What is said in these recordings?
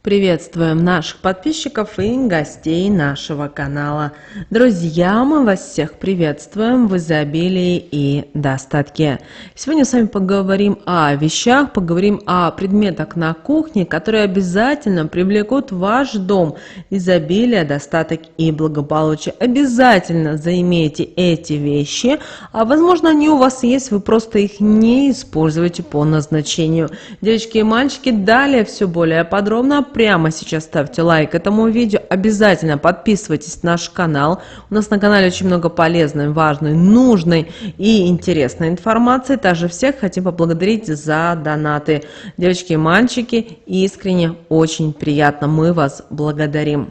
Приветствуем наших подписчиков и гостей нашего канала. Друзья, мы вас всех приветствуем в изобилии и достатке. Сегодня с вами поговорим о вещах, поговорим о предметах на кухне, которые обязательно привлекут в ваш дом изобилие, достаток и благополучие. Обязательно заимейте эти вещи, а возможно они у вас есть, вы просто их не используете по назначению. Девочки и мальчики, далее все более подробно. Прямо сейчас ставьте лайк этому видео, обязательно подписывайтесь на наш канал. У нас на канале очень много полезной, важной, нужной и интересной информации. Также всех хотим поблагодарить за донаты. Девочки и мальчики, искренне очень приятно, мы вас благодарим.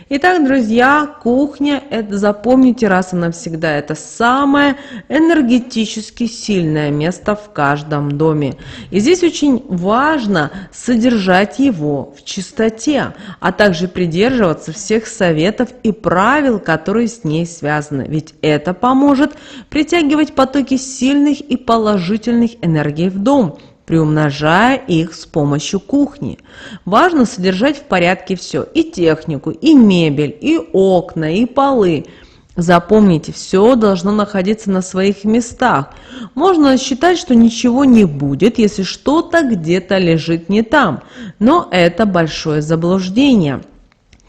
Итак, друзья, кухня, это запомните раз и навсегда, это самое энергетически сильное место в каждом доме. И здесь очень важно содержать его в чистоте, а также придерживаться всех советов и правил, которые с ней связаны. Ведь это поможет притягивать потоки сильных и положительных энергий в дом, приумножая их с помощью кухни. Важно содержать в порядке все, и технику, и мебель, и окна, и полы. Запомните, все должно находиться на своих местах. Можно считать, что ничего не будет, если что-то где-то лежит не там, но это большое заблуждение.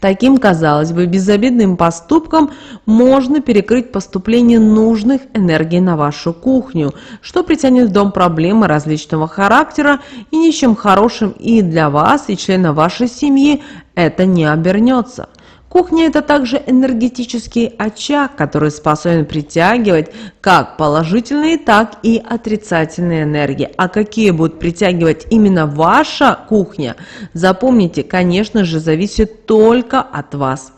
Таким, казалось бы, безобидным поступком можно перекрыть поступление нужных энергий на вашу кухню, что притянет в дом проблемы различного характера, и ничем хорошим и для вас, и членов вашей семьи это не обернется. Кухня – это также энергетический очаг, который способен притягивать как положительные, так и отрицательные энергии. А какие будут притягивать именно ваша кухня, запомните, конечно же, зависит только от вас.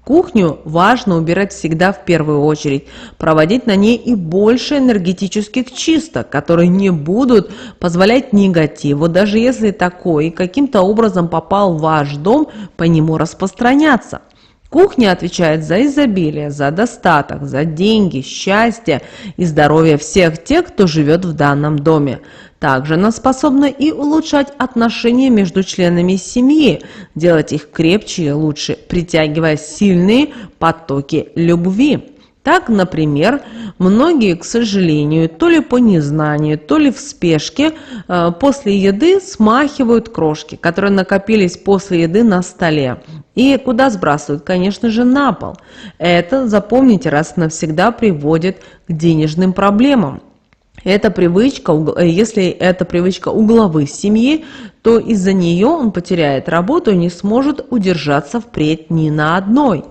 Кухню важно убирать всегда в первую очередь, проводить на ней и больше энергетических чисток, которые не будут позволять негативу, даже если такой каким-то образом попал в ваш дом, по нему распространяться. Кухня отвечает за изобилие, за достаток, за деньги, счастье и здоровье всех тех, кто живет в данном доме. Также она способна и улучшать отношения между членами семьи, делать их крепче и лучше, притягивая сильные потоки любви. Так, например, многие, к сожалению, то ли по незнанию, то ли в спешке, после еды смахивают крошки, которые накопились после еды на столе. И куда сбрасывают? Конечно же, на пол. Это, запомните, раз и навсегда приводит к денежным проблемам. Эта привычка, если это привычка у главы семьи, то из-за нее он потеряет работу и не сможет удержаться впредь ни на одной.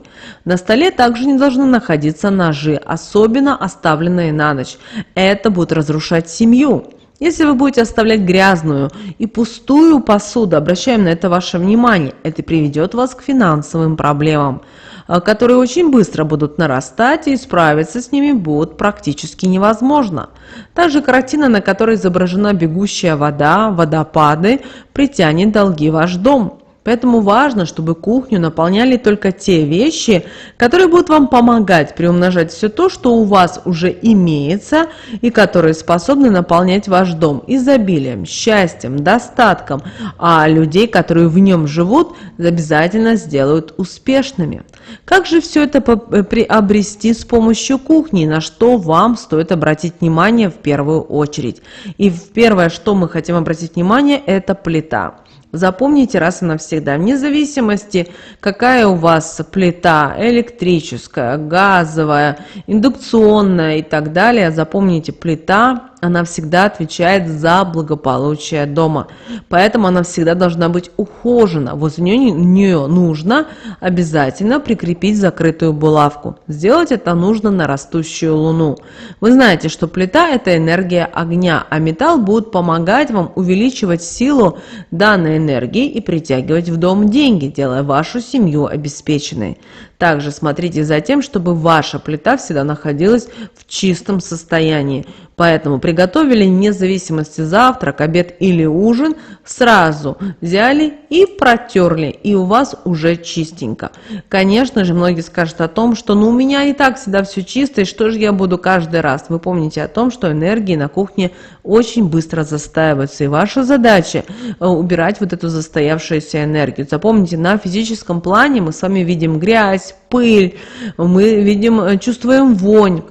На столе также не должны находиться ножи, особенно оставленные на ночь. Это будет разрушать семью. Если вы будете оставлять грязную и пустую посуду, обращаем на это ваше внимание, это приведет вас к финансовым проблемам, которые очень быстро будут нарастать, и справиться с ними будет практически невозможно. Также картина, на которой изображена бегущая вода, водопады, притянет долги в ваш дом. Поэтому важно, чтобы кухню наполняли только те вещи, которые будут вам помогать приумножать все то, что у вас уже имеется, и которые способны наполнять ваш дом изобилием, счастьем, достатком, а людей, которые в нем живут, обязательно сделают успешными. Как же все это приобрести с помощью кухни, на что вам стоит обратить внимание в первую очередь? И первое, что мы хотим обратить внимание, это плита. Запомните раз и навсегда, вне зависимости, какая у вас плита, электрическая, газовая, индукционная и так далее, запомните, плита, она всегда отвечает за благополучие дома. Поэтому она всегда должна быть ухожена. Возле нее нужно обязательно прикрепить закрытую булавку. Сделать это нужно на растущую луну. Вы знаете, что плита – это энергия огня, а металл будет помогать вам увеличивать силу данной энергии и притягивать в дом деньги, делая вашу семью обеспеченной. Также смотрите за тем, чтобы ваша плита всегда находилась в чистом состоянии. Поэтому приготовили вне зависимости завтрак, обед или ужин, сразу взяли и протерли, и у вас уже чистенько. Конечно же, многие скажут о том, что у меня и так всегда все чисто, и что же я буду каждый раз? Вы помните о том, что энергии на кухне очень быстро застаиваются, и ваша задача убирать вот эту застоявшуюся энергию. Запомните, на физическом плане мы с вами видим грязь, пыль, мы видим, чувствуем вонь.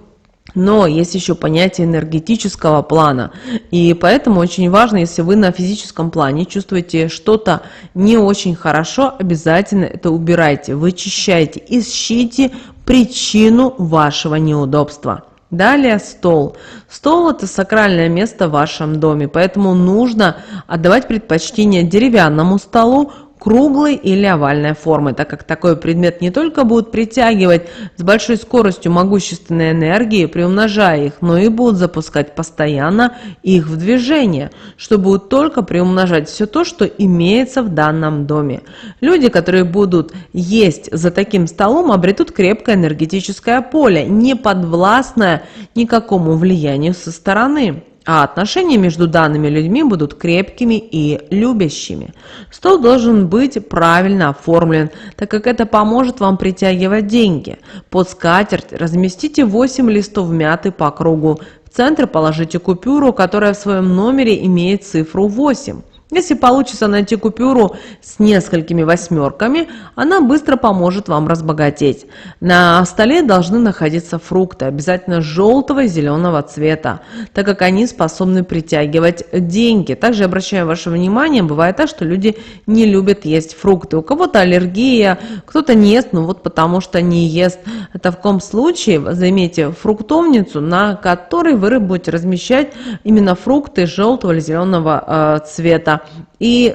Но есть еще понятие энергетического плана, и поэтому очень важно, если вы на физическом плане чувствуете что-то не очень хорошо, обязательно это убирайте, вычищайте, ищите причину вашего неудобства. Далее стол. Стол – это сакральное место в вашем доме, поэтому нужно отдавать предпочтение деревянному столу, круглой или овальной формы, так как такой предмет не только будет притягивать с большой скоростью могущественные энергии, приумножая их, но и будут запускать постоянно их в движение, что будет только приумножать все то, что имеется в данном доме. Люди, которые будут есть за таким столом, обретут крепкое энергетическое поле, не подвластное никакому влиянию со стороны. А отношения между данными людьми будут крепкими и любящими. Стол должен быть правильно оформлен, так как это поможет вам притягивать деньги. Под скатерть разместите 8 листов мяты по кругу. В центр положите купюру, которая в своем номере имеет цифру 8. Если получится найти купюру с несколькими восьмерками, она быстро поможет вам разбогатеть. На столе должны находиться фрукты, обязательно желтого и зеленого цвета, так как они способны притягивать деньги. Также обращаю ваше внимание, бывает так, что люди не любят есть фрукты. У кого-то аллергия, кто-то не ест, потому что не ест. В таком случае займите фруктовницу, на которой вы будете размещать именно фрукты желтого или зеленого цвета. И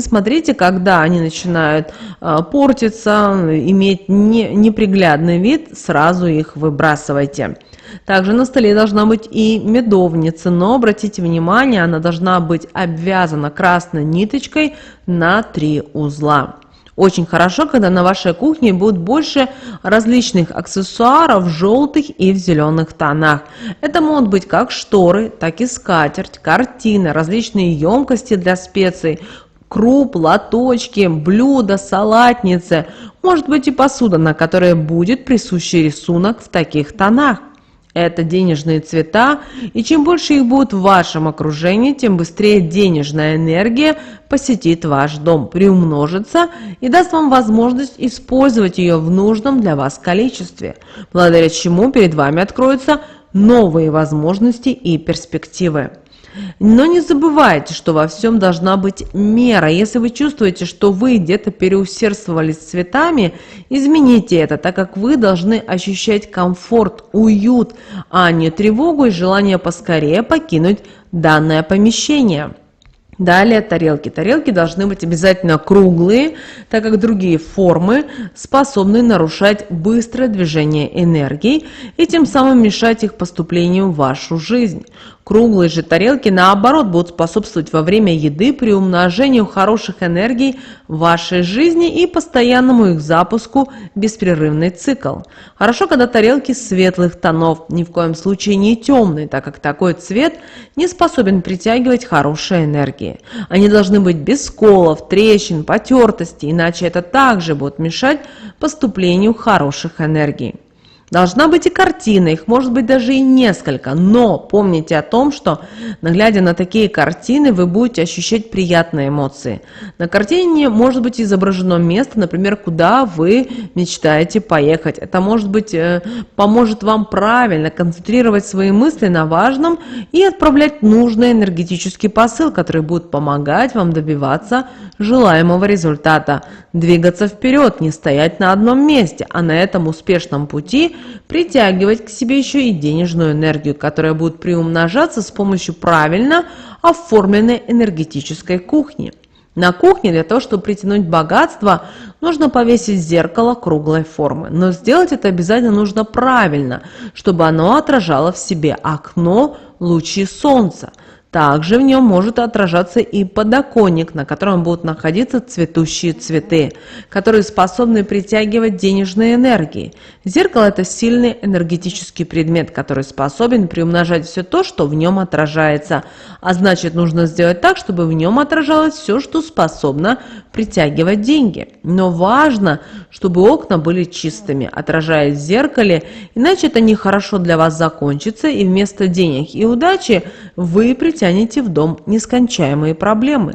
смотрите, когда они начинают портиться, иметь неприглядный вид, сразу их выбрасывайте. Также на столе должна быть и медовница, но обратите внимание, она должна быть обвязана красной ниточкой на 3 узла. Очень хорошо, когда на вашей кухне будет больше различных аксессуаров в желтых и в зеленых тонах. Это могут быть как шторы, так и скатерть, картины, различные емкости для специй, круп, лоточки, блюда, салатницы. Может быть и посуда, на которой будет присущий рисунок в таких тонах. Это денежные цвета, и чем больше их будет в вашем окружении, тем быстрее денежная энергия посетит ваш дом, приумножится и даст вам возможность использовать ее в нужном для вас количестве, благодаря чему перед вами откроются новые возможности и перспективы. Но не забывайте, что во всем должна быть мера. Если вы чувствуете, что вы где-то переусердствовали с цветами, измените это, так как вы должны ощущать комфорт, уют, а не тревогу и желание поскорее покинуть данное помещение. Далее тарелки. Тарелки должны быть обязательно круглые, так как другие формы способны нарушать быстрое движение энергии и тем самым мешать их поступлению в вашу жизнь. Круглые же тарелки, наоборот, будут способствовать во время еды приумножению хороших энергий в вашей жизни и постоянному их запуску в беспрерывный цикл. Хорошо, когда тарелки светлых тонов, ни в коем случае не темные, так как такой цвет не способен притягивать хорошие энергии. Они должны быть без сколов, трещин, потертостей, иначе это также будет мешать поступлению хороших энергий. Должна быть и картина, их может быть даже и несколько, но помните о том, что, глядя на такие картины, вы будете ощущать приятные эмоции. На картине может быть изображено место, например, куда вы мечтаете поехать. Это может быть поможет вам правильно концентрировать свои мысли на важном и отправлять нужный энергетический посыл, который будет помогать вам добиваться желаемого результата. Двигаться вперед, не стоять на одном месте, а на этом успешном пути притягивать к себе еще и денежную энергию, которая будет приумножаться с помощью правильно оформленной энергетической кухни. На кухне для того, чтобы притянуть богатство, нужно повесить зеркало круглой формы. Но сделать это обязательно нужно правильно, чтобы оно отражало в себе окно лучи солнца. Также в нем может отражаться и подоконник, на котором будут находиться цветущие цветы, которые способны притягивать денежные энергии. Зеркало – это сильный энергетический предмет, который способен приумножать все то, что в нем отражается. А значит, нужно сделать так, чтобы в нем отражалось все, что способно притягивать деньги. Но важно, чтобы окна были чистыми, отражаясь в зеркале, иначе это нехорошо для вас закончится, и вместо денег и удачи вы притянете в дом нескончаемые проблемы.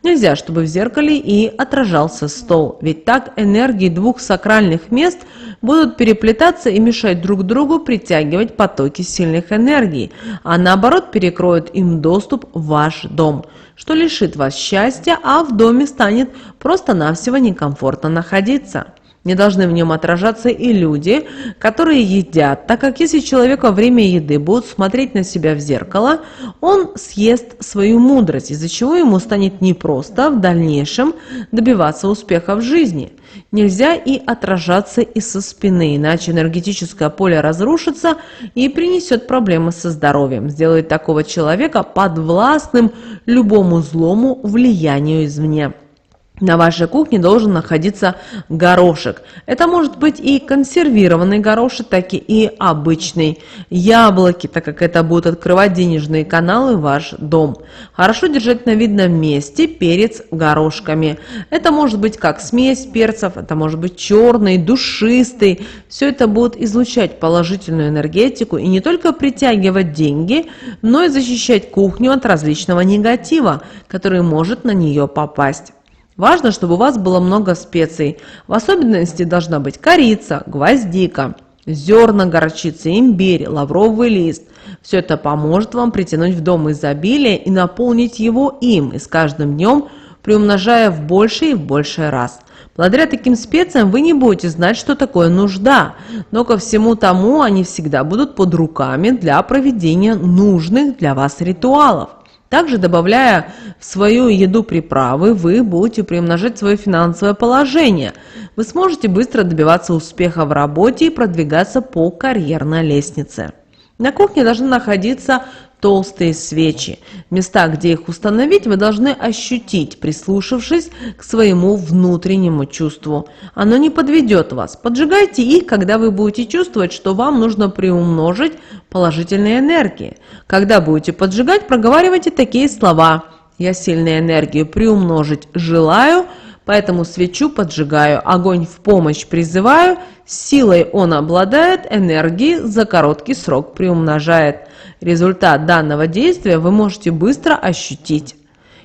Нельзя, чтобы в зеркале и отражался стол, ведь так энергии двух сакральных мест будут переплетаться и мешать друг другу притягивать потоки сильных энергий, а наоборот перекроют им доступ в ваш дом, что лишит вас счастья, а в доме станет просто-навсего некомфортно находиться. Не должны в нем отражаться и люди, которые едят, так как если человек во время еды будет смотреть на себя в зеркало, он съест свою мудрость, из-за чего ему станет непросто в дальнейшем добиваться успеха в жизни. Нельзя и отражаться и со спины, иначе энергетическое поле разрушится и принесет проблемы со здоровьем, сделает такого человека подвластным любому злому влиянию извне. На вашей кухне должен находиться горошек. Это может быть и консервированный горошек, так и обычный. Яблоки, так как это будут открывать денежные каналы в ваш дом. Хорошо держать на видном месте перец горошками. Это может быть как смесь перцев, это может быть черный, душистый. Все это будет излучать положительную энергетику и не только притягивать деньги, но и защищать кухню от различного негатива, который может на нее попасть. Важно, чтобы у вас было много специй. В особенности должна быть корица, гвоздика, зерна горчицы, имбирь, лавровый лист. Все это поможет вам притянуть в дом изобилие и наполнить его им, и с каждым днем приумножая в больший и в больший раз. Благодаря таким специям вы не будете знать, что такое нужда, но ко всему тому они всегда будут под руками для проведения нужных для вас ритуалов. Также, добавляя в свою еду приправы, вы будете приумножать свое финансовое положение. Вы сможете быстро добиваться успеха в работе и продвигаться по карьерной лестнице. На кухне должны находиться толстые свечи. Места, где их установить, вы должны ощутить, прислушавшись к своему внутреннему чувству. Оно не подведет вас. Поджигайте их, когда вы будете чувствовать, что вам нужно приумножить положительные энергии. Когда будете поджигать, проговаривайте такие слова: «Я сильную энергию приумножить желаю, поэтому свечу поджигаю, огонь в помощь призываю, силой он обладает, энергии за короткий срок приумножает». Результат данного действия вы можете быстро ощутить.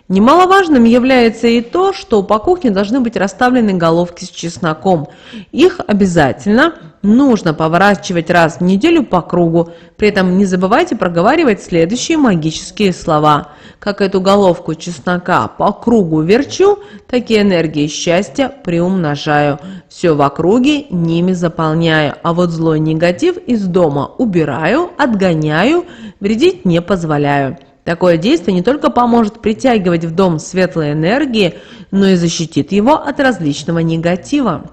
Немаловажным является и то, что по кухне должны быть расставлены головки с чесноком. Их обязательно нужно поворачивать раз в неделю по кругу. При этом не забывайте проговаривать следующие магические слова. Как эту головку чеснока по кругу верчу, такие энергии счастья приумножаю. Все в округе ними заполняю, а вот злой негатив из дома убираю, отгоняю, вредить не позволяю. Такое действие не только поможет притягивать в дом светлые энергии, но и защитит его от различного негатива.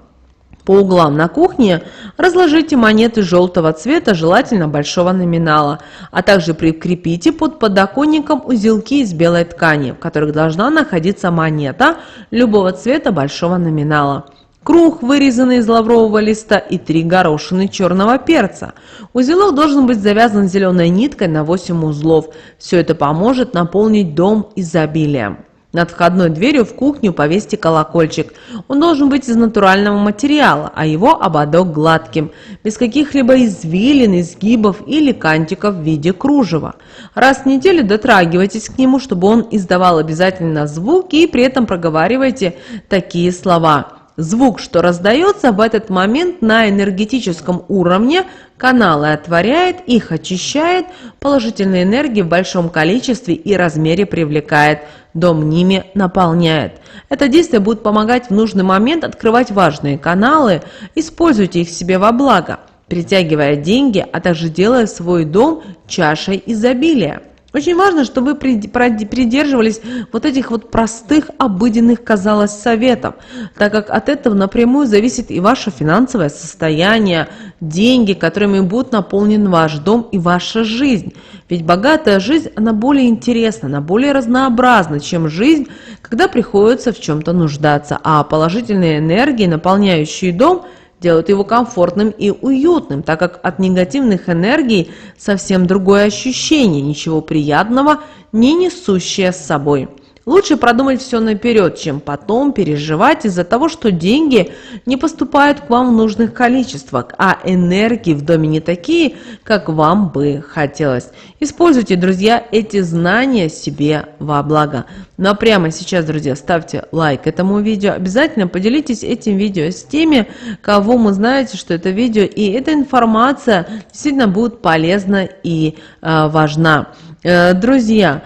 По углам на кухне разложите монеты желтого цвета, желательно большого номинала, а также прикрепите под подоконником узелки из белой ткани, в которых должна находиться монета любого цвета большого номинала. Круг, вырезанный из лаврового листа, и 3 горошины черного перца. Узелок должен быть завязан зеленой ниткой на 8 узлов. Все это поможет наполнить дом изобилием. Над входной дверью в кухню повесьте колокольчик. Он должен быть из натурального материала, а его ободок гладким, без каких-либо извилин, изгибов или кантиков в виде кружева. Раз в неделю дотрагивайтесь к нему, чтобы он издавал обязательно звук, и при этом проговаривайте такие слова. Звук, что раздается в этот момент на энергетическом уровне, каналы отворяет, их очищает, положительные энергии в большом количестве и размере привлекает, дом ними наполняет. Это действие будет помогать в нужный момент открывать важные каналы, используйте их себе во благо, притягивая деньги, а также делая свой дом чашей изобилия. Очень важно, чтобы вы придерживались вот этих вот простых, обыденных, казалось, советов, так как от этого напрямую зависит и ваше финансовое состояние, деньги, которыми будет наполнен ваш дом и ваша жизнь. Ведь богатая жизнь, она более интересна, она более разнообразна, чем жизнь, когда приходится в чем-то нуждаться, а положительные энергии, наполняющие дом, делают его комфортным и уютным, так как от негативных энергий совсем другое ощущение, ничего приятного не несущее с собой. Лучше продумать все наперед, чем потом переживать из-за того, что деньги не поступают к вам в нужных количествах, а энергии в доме не такие, как вам бы хотелось. Используйте, друзья, эти знания себе во благо. Ну а прямо сейчас, друзья, ставьте лайк этому видео. Обязательно поделитесь этим видео с теми, кого вы знаете, что это видео и эта информация действительно будет полезна и важна. Друзья,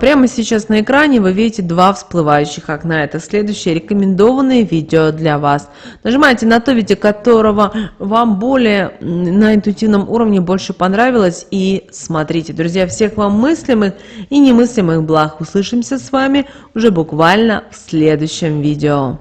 прямо сейчас на экране вы видите два всплывающих окна. Это следующее рекомендованное видео для вас. Нажимайте на то видео, которого вам более на интуитивном уровне больше понравилось, и смотрите. Друзья, всех вам мыслимых и немыслимых благ. Услышимся с вами уже буквально в следующем видео.